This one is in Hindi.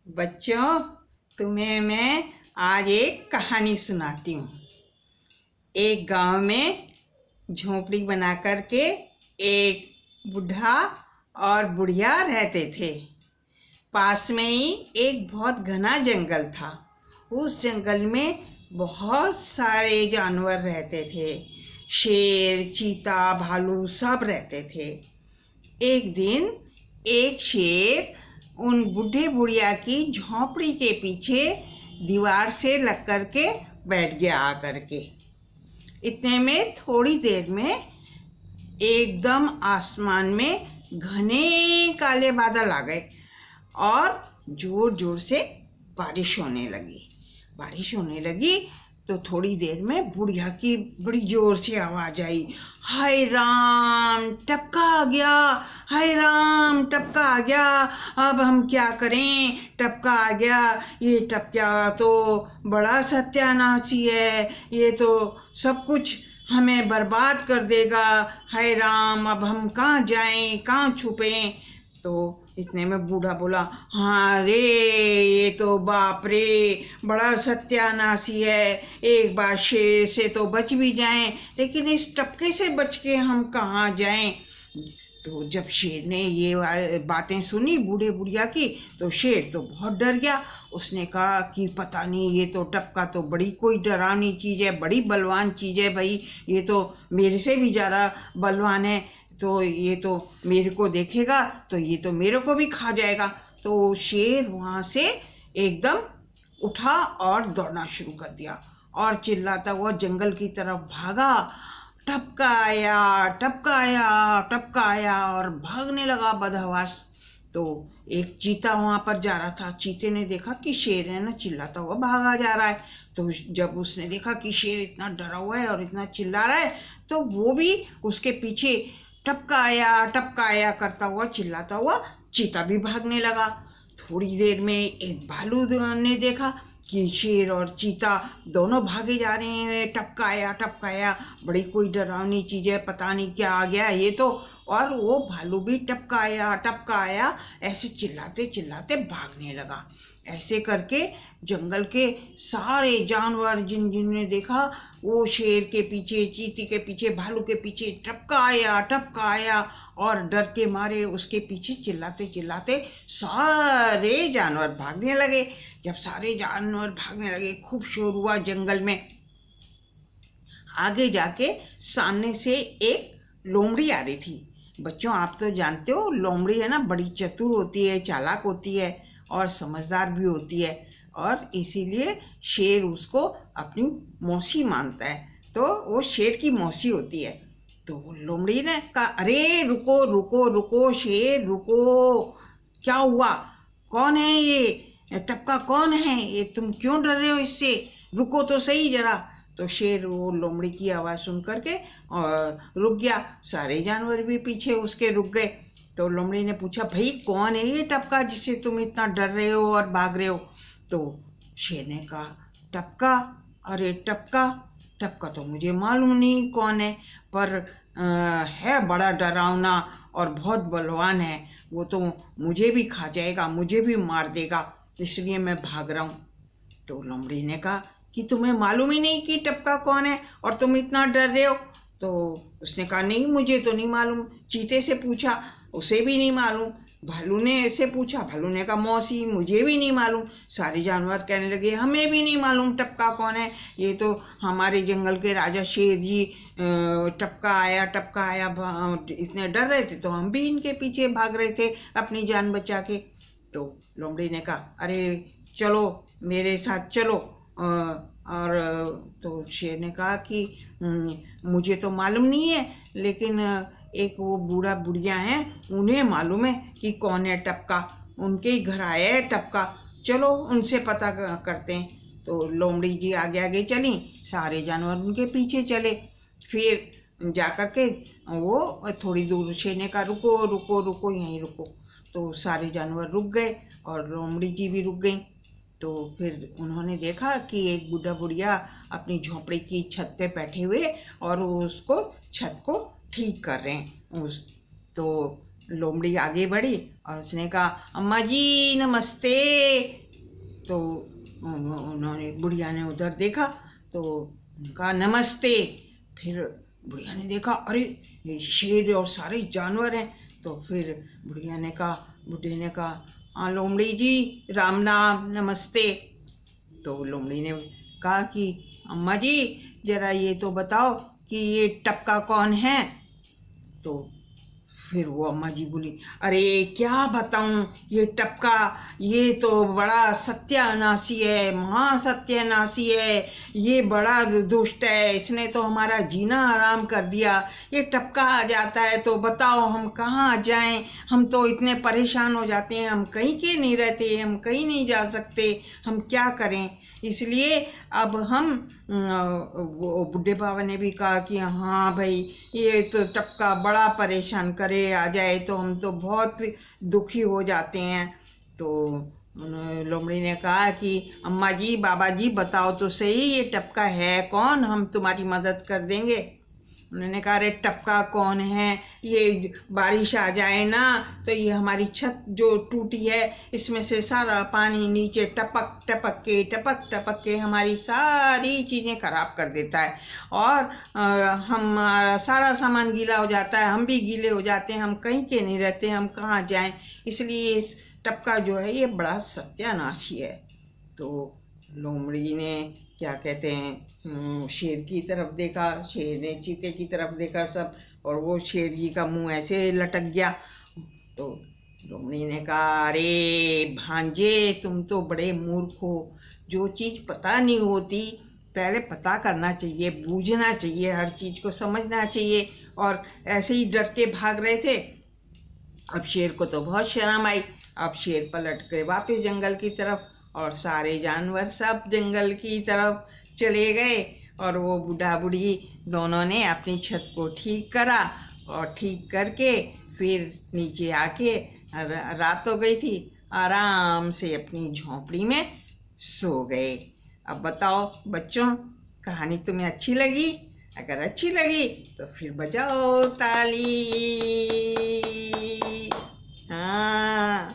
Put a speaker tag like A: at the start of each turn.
A: बच्चों, तुम्हें मैं आज एक कहानी सुनाती हूँ। एक गांव में झोपड़ी बना करके एक बूढ़ा और बुढ़िया रहते थे। पास में ही एक बहुत घना जंगल था। उस जंगल में बहुत सारे जानवर रहते थे। शेर, चीता, भालू सब रहते थे। एक दिन एक शेर उन बूढ़े बुढ़िया की झोपड़ी के पीछे दीवार से लग करके बैठ गया आकर के। इतने में थोड़ी देर में एकदम आसमान में घने काले बादल आ गए और जोर जोर से बारिश होने लगी। तो थोड़ी देर में बुढ़िया की बड़ी जोर से आवाज आई, हाय राम, टपका आ गया, हाय राम, टपका आ गया, अब हम क्या करें, टपका आ गया, ये टपका तो बड़ा सत्यानाशी है, ये तो सब कुछ हमें बर्बाद कर देगा, हाय राम, अब हम कहाँ जाएं, कहाँ छुपें। तो इतने में बूढ़ा बोला, हाँ रे, ये तो बाप रे, बड़ा सत्यानाशी है, एक बार शेर से तो बच भी जाएं, लेकिन इस टपके से बच के हम कहाँ जाएं। तो जब शेर ने ये बातें सुनी बूढ़े बुढ़िया की, तो शेर तो बहुत डर गया। उसने कहा कि पता नहीं, ये तो टपका तो बड़ी कोई डरावनी चीज़ है, बड़ी बलवान चीज़ है भाई, ये तो मेरे से भी ज़्यादा बलवान है, तो ये तो मेरे को देखेगा तो ये तो मेरे को भी खा जाएगा। तो शेर वहाँ से एकदम उठा और दौड़ना शुरू कर दिया और चिल्लाता हुआ जंगल की तरफ भागा। टपका आया, टपका आया, टपका आया और भागने लगा बदहवास। तो एक चीता वहां पर जा रहा था। चीते ने देखा कि शेर है ना चिल्लाता हुआ भागा जा रहा है। तो जब उसने देखा कि शेर इतना डरा हुआ है और इतना चिल्ला रहा है, तो वो भी उसके पीछे टपका आया करता हुआ चिल्लाता हुआ चीता भी भागने लगा। थोड़ी देर में एक भालू ने देखा कि शेर और चीता दोनों भागे जा रहे हैं, टपका आया, बड़ी कोई डरावनी चीज है, पता नहीं क्या आ गया ये तो। और वो भालू भी टपका आया ऐसे चिल्लाते चिल्लाते भागने लगा। ऐसे करके जंगल के सारे जानवर जिन जिन ने देखा, वो शेर के पीछे, चीती के पीछे, भालू के पीछे टपका आया और डर के मारे उसके पीछे चिल्लाते चिल्लाते सारे जानवर भागने लगे। जब सारे जानवर भागने लगे, खूब शोर हुआ जंगल में। आगे जाके सामने से एक लोमड़ी आ रही थी। बच्चों, आप तो जानते हो लोमड़ी है ना, बड़ी चतुर होती है, चालाक होती है और समझदार भी होती है, और इसीलिए शेर उसको अपनी मौसी मानता है, तो वो शेर की मौसी होती है। तो लोमड़ी ने कहा, अरे रुको रुको रुको शेर, रुको, क्या हुआ, कौन है ये टपका, कौन है ये, तुम क्यों डर रहे हो इससे, रुको तो सही जरा। तो शेर वो लोमड़ी की आवाज़ सुन करके और रुक गया। सारे जानवर भी पीछे उसके रुक गए। तो लोमड़ी ने पूछा, भाई कौन है ये टपका जिससे तुम इतना डर रहे हो और भाग रहे हो। तो शेर ने कहा, टपका, अरे टपका, टपका तो मुझे मालूम नहीं कौन है, पर है बड़ा डरावना और बहुत बलवान है, वो तो मुझे भी खा जाएगा, मुझे भी मार देगा, इसलिए मैं भाग रहा हूँ। तो लोमड़ी ने कहा कि तुम्हें मालूम ही नहीं कि टपका कौन है और तुम इतना डर रहे हो। तो उसने कहा, नहीं मुझे तो नहीं मालूम। चीते से पूछा, उसे भी नहीं मालूम। भालू ने ऐसे पूछा, भालू ने कहा, मौसी मुझे भी नहीं मालूम। सारे जानवर कहने लगे, हमें भी नहीं मालूम टपका कौन है, ये तो हमारे जंगल के राजा शेर जी टपका आया इतने डर रहे थे तो हम भी इनके पीछे भाग रहे थे अपनी जान बचा के। तो लोमड़ी ने कहा, अरे चलो मेरे साथ चलो। और तो शेर ने कहा कि मुझे तो मालूम नहीं है, लेकिन एक वो बूढ़ा बुढ़िया है, उन्हें मालूम है कि कौन है टपका, उनके ही घर आया है टपका, चलो उनसे पता करते हैं। तो लोमड़ी जी आगे आगे चली, सारे जानवर उनके पीछे चले। फिर जाकर के वो थोड़ी दूर शेर ने कहा, रुको रुको रुको, यहीं रुको। तो सारे जानवर रुक गए और लोमड़ी जी भी रुक गई। तो फिर उन्होंने देखा कि एक बूढ़ा बुढ़िया अपनी झोपड़ी की छत पे बैठे हुए और वो उसको छत को ठीक कर रहे हैं। तो लोमड़ी आगे बढ़ी और उसने कहा, अम्मा जी नमस्ते। तो उन्होंने, बुढ़िया ने उधर देखा तो कहा नमस्ते। फिर बुढ़िया ने देखा, अरे ये शेर और सारे जानवर हैं। तो फिर बुढ़िया ने कहा, बुढ़े ने कहा, हाँ लोमड़ी जी राम नाम नमस्ते। तो लोमड़ी ने कहा कि अम्मा जी जरा ये तो बताओ कि ये टपका कौन है। तो फिर वो अम्मा जी बोली, अरे क्या बताऊं, ये टपका ये तो बड़ा सत्यानाशी है, महासत्यानाशी है, ये बड़ा दुष्ट है, इसने तो हमारा जीना आराम कर दिया। ये टपका आ जाता है तो बताओ हम कहाँ जाएं, हम तो इतने परेशान हो जाते हैं, हम कहीं के नहीं रहते, हम कहीं नहीं जा सकते, हम क्या करें। इसलिए अब हम वो बुढ़े बाबा ने भी कहा कि हाँ भाई ये तो टपका बड़ा परेशान करे, आ जाए तो हम तो बहुत दुखी हो जाते हैं। तो लोमड़ी ने कहा कि अम्मा जी बाबा जी बताओ तो सही ये टपका है कौन, हम तुम्हारी मदद कर देंगे। उन्होंने कहा, अरे टपका कौन है, ये बारिश आ जाए ना तो ये हमारी छत जो टूटी है इसमें से सारा पानी नीचे टपक टपक के हमारी सारी चीज़ें खराब कर देता है और हमारा सारा सामान गीला हो जाता है, हम भी गीले हो जाते हैं, हम कहीं के नहीं रहते, हम कहाँ जाएं। इसलिए इस टपका जो है ये बड़ा सत्यानाशी है। तो लोमड़ी ने क्या कहते हैं शेर की तरफ देखा, शेर ने चीते की तरफ देखा सब, और वो शेर जी का मुंह ऐसे लटक गया। तो लोमड़ी ने कहा, अरे भांजे तुम तो बड़े मूर्ख हो, जो चीज़ पता नहीं होती पहले पता करना चाहिए, बूझना चाहिए, हर चीज़ को समझना चाहिए। और ऐसे ही डर के भाग रहे थे। अब शेर को तो बहुत शर्म आई। अब शेर पलट के वापस जंगल की तरफ, और सारे जानवर सब जंगल की तरफ चले गए। और वो बूढ़ा बूढ़ी दोनों ने अपनी छत को ठीक करा, और ठीक करके फिर नीचे आके, रात हो गई थी, आराम से अपनी झोंपड़ी में सो गए। अब बताओ बच्चों, कहानी तुम्हें अच्छी लगी? अगर अच्छी लगी तो फिर बजाओ ताली। हाँ।